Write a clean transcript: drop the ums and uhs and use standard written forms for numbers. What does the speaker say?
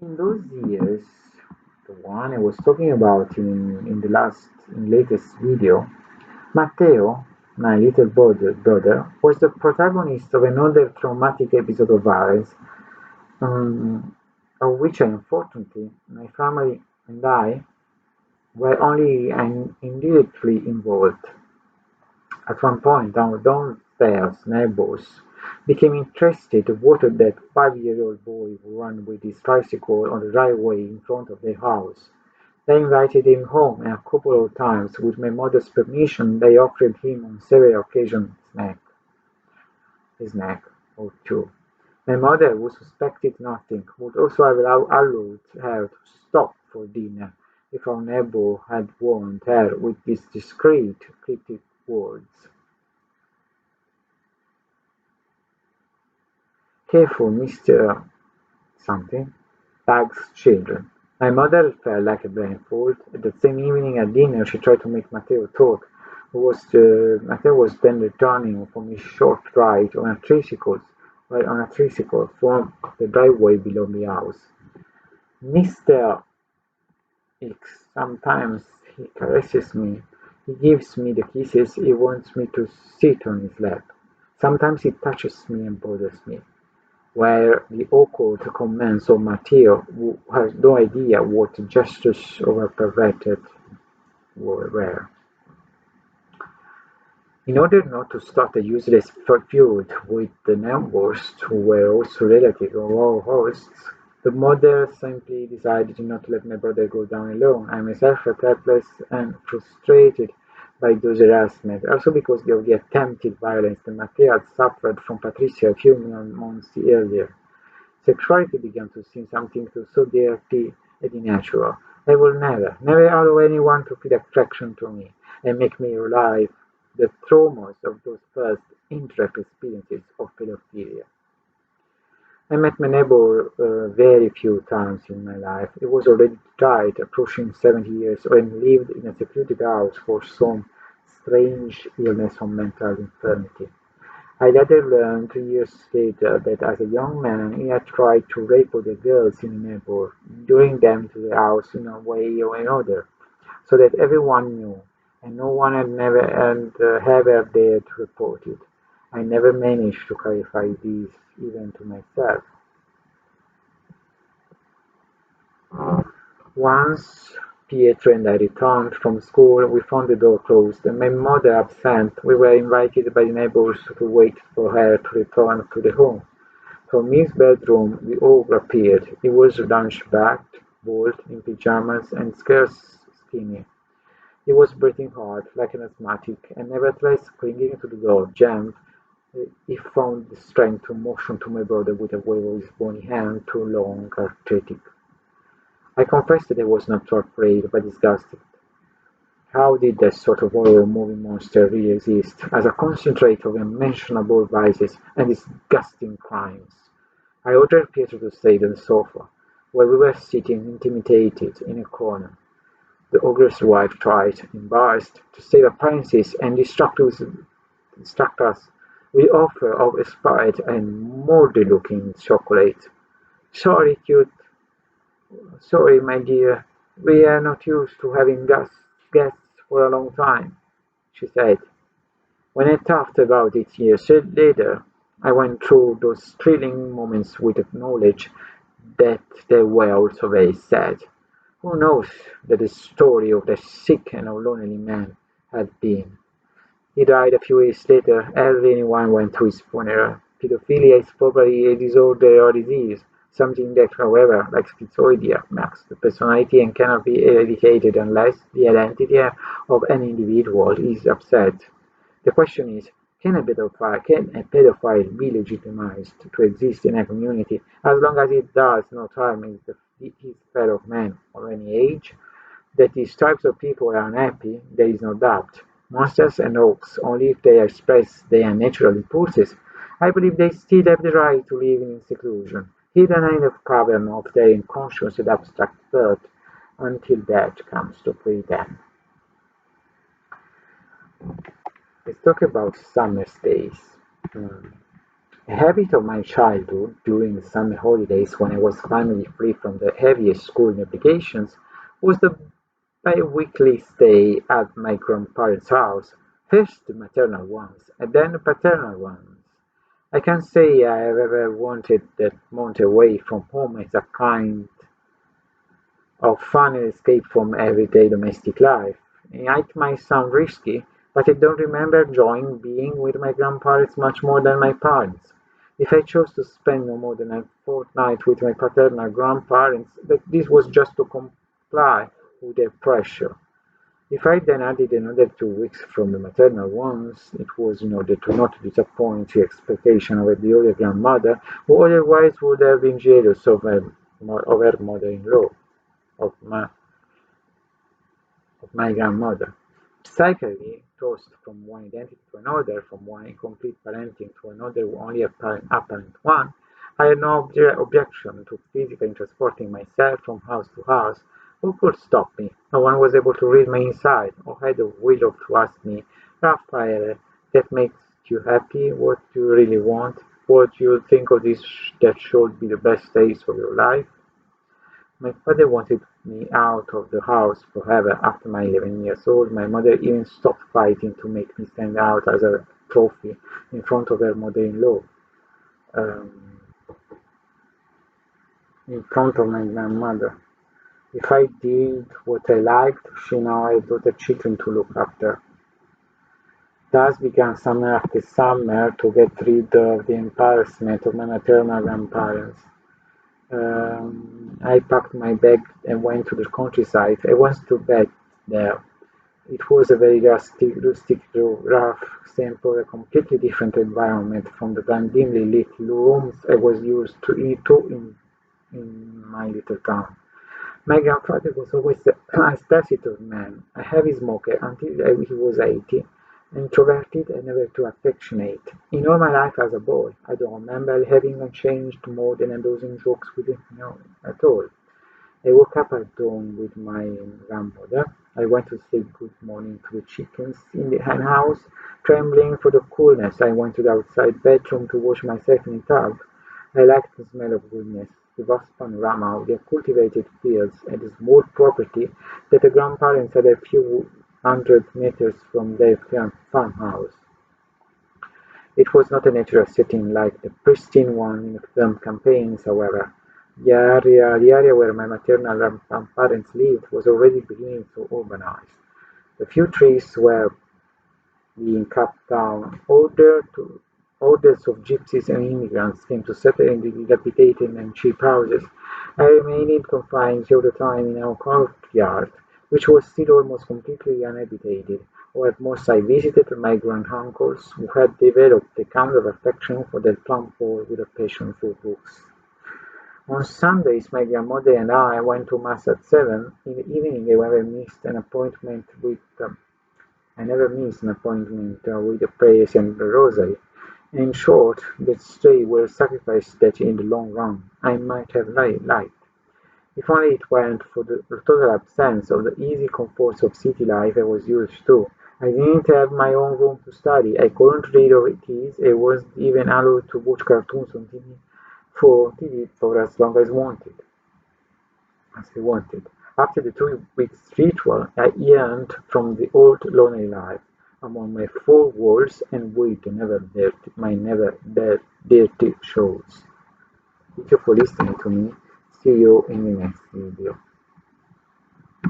In those years, the one I was talking about in latest video, Matteo, my little brother, was the protagonist of another traumatic episode of violence, um, of which unfortunately my family and I were only indirectly involved. At one point, our downstairs neighbors became interested in what that 5-year-old boy who ran with his tricycle on the driveway in front of their house. They invited him home, and a couple of times, with my mother's permission, they offered him on several occasions a snack or two. My mother, who suspected nothing, would also have allowed her to stop for dinner if our neighbor had warned her with these discreet, cryptic words. Careful, Mr. Something. Bag's children. My mother felt like a blindfold. That same evening at dinner, she tried to make Matteo talk. Matteo was then returning from his short ride on a tricycle from the driveway below the house. Mr. X. Sometimes he caresses me. He gives me the kisses. He wants me to sit on his lap. Sometimes he touches me and bothers me. Where the awkward comments of Matteo, who has no idea what the gestures of a perverted were. In order not to start a useless feud with the neighbors, who were also relatives of our hosts, the mother simply decided not to let my brother go down alone. I myself felt helpless and frustrated by those harassment, also because of the attempted violence that Matteo had suffered from Patricia a few months earlier. Sexuality began to seem something so dirty and unnatural. I will never allow anyone to feel attraction to me and make me relive the traumas of those first indirect experiences of pedophilia. I met my neighbor very few times in my life. He was already retired, approaching 70 years, and lived in a secluded house for some strange illness or mental infirmity. I later learned 2 years later that as a young man he had tried to rape other girls in the neighborhood, luring them to the house in one way or another, so that everyone knew, and no one had ever dared to report it. I never managed to clarify this even to myself. Once Pietro and I returned from school, we found the door closed, and my mother absent. We were invited by the neighbors to wait for her to return to the home. From his bedroom we all appeared. He was hunchbacked, bald, in pyjamas, and scarce skinny. He was breathing hard, like an asthmatic, and nevertheless, clinging to the door jamb, he found the strength to motion to my brother with a wave of his bony hand, too long, arthritic. I confess that I was not so afraid, but disgusted. How did that sort of horror movie monster really exist, as a concentrate of unmentionable vices and disgusting crimes? I ordered Pietro to stay on the sofa, while we were sitting intimidated in a corner. The ogre's wife tried, embarrassed, to save appearances and distract us with the offer of expired and moldy-looking chocolate. Sorry, sorry, my dear, we are not used to having guests for a long time, she said. When I thought about it years later, I went through those thrilling moments with the knowledge that they were also very sad. Who knows that the story of the sick and lonely man had been? He died a few years later. Hardly anyone went to his funeral. Pedophilia is probably a disorder or disease, something that, however, like schizoidia, marks the personality and cannot be eradicated unless the identity of an individual is upset. The question is, can a pedophile be legitimized to exist in a community as long as it does not harm his fellow man of any age? That these types of people are unhappy, there is no doubt. Monsters and rogues, only if they express their natural impulses, I believe they still have the right to live in seclusion, hidden in the cavern of their unconscious and abstract thought, until death comes to free them. Let's talk about summer days. Hmm. A habit of my childhood, during the summer holidays when I was finally free from the heaviest school obligations, was the bi-weekly stay at my grandparents' house, first the maternal ones, and then the paternal ones. I can't say I have ever wanted that month away from home as a kind of fun and escape from everyday domestic life. It might sound risky, but I don't remember enjoying being with my grandparents much more than my parents. If I chose to spend no more than a fortnight with my paternal grandparents, that this was just to comply with their pressure. If I then added another 2 weeks from the maternal ones, it was in order to not disappoint the expectation of the older grandmother, who otherwise would have been jealous of her mother-in-law, of my grandmother. Psychically tossed from one identity to another, from one incomplete parenting to another only apparent one, I had no objection to physically transporting myself from house to house. Who could stop me? No one was able to read my inside, or had the will to ask me, Raphael, that makes you happy? What do you really want? What do you think of this that should be the best days of your life? My father wanted me out of the house forever after my 11 years old. My mother even stopped fighting to make me stand out as a trophy in front of her mother-in-law, um, in front of my grandmother. If I did what I liked, she now had other children to look after. Thus began summer after summer to get rid of the embarrassment of my maternal grandparents. I packed my bag and went to the countryside. I went to bed there. It was a very rustic, rough, simple, a completely different environment from the dimly lit rooms I was used in my little town. My grandfather was always a taciturn man, a heavy smoker until he was 80, introverted and never too affectionate. In all my life as a boy, I don't remember having exchanged more than a dozen jokes with him, no, at all. I woke up at dawn with my grandmother. I went to say good morning to the chickens in the hen house, trembling for the coolness. I went to the outside bedroom to wash myself in a tub. I liked the smell of goodness, the vast panorama of the cultivated fields and the small property that the grandparents had a few hundred meters from their farmhouse. It was not a natural setting like the pristine one in the film campaigns, however. The area where my maternal grandparents lived was already beginning to urbanize. The few trees were being cut down. Orders of gypsies and immigrants came to settle in the dilapidated and cheap houses. I remained confined all the time in our courtyard, which was still almost completely uninhabited, or at most I visited my grand-uncles, who had developed a kind of affection for their plum boy with a passion for books. On Sundays, my grandmother and I went to mass at 7. In the evening, I never missed an appointment with the prayers and the rosary. In short, that stay were sacrifices that in the long run I might have liked, if only it weren't for the total absence of the easy comforts of city life I was used to. I didn't have my own room to study. I couldn't read or tease. I wasn't even allowed to watch cartoons on TV for as long as I wanted. After the 2 weeks ritual, I yearned from the old lonely life among my four walls and with my never dirty shows. Thank you for listening to me. See you in the next video.